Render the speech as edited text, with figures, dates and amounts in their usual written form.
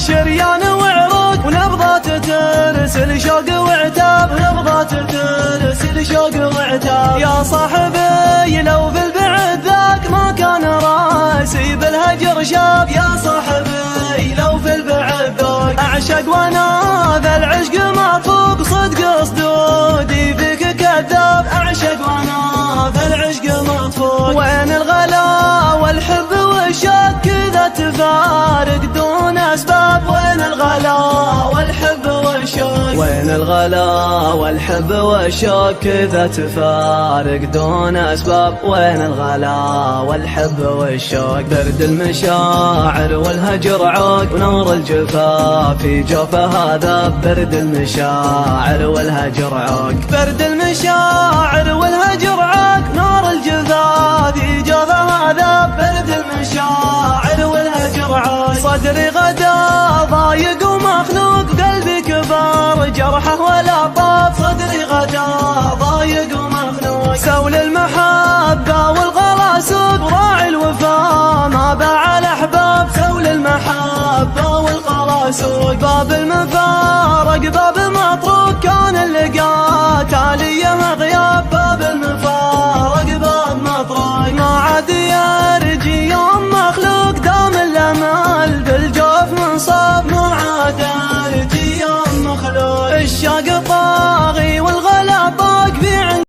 شريان وعروق ونبضات ترسل شوق وعتاب، ونبضات ترسل شوق وعتاب. يا صاحبي لو بالبعد ذاك ما كان راسي بالهجر شاب، يا صاحبي لو في البعد ذاك أعشق وانا ذا العشق مطلوب، صدق صدودي فيك كذاب، أعشق وانا ذا العشق مطلوب. وين الغلا والحب والشوق كذا تفارق دون أسباب، وين الغلا والحب والشوق، وين الغلا والحب والشوق كذا تفارق دون أسباب، وين الغلا والحب والشوق. برد المشاعر والهجر عوق ونور الجفا في جوفه هذا، برد المشاعر والهجر عوق، برد المشاعر والهجر عوق نور الجفا في جوفه هذا، برد المشاعر والهجر عوق. صدري غدا ضايق ومخنوق، قلبي كبر جرحه ولا طاب، صدري غدا ضايق ومخنوق. سول المحبة والغلا سوق، راعي الوفا ما باع الأحباب، سول المحبة والغلا سوق. باب المفارق باب مطروق، كان اللقاء تاليه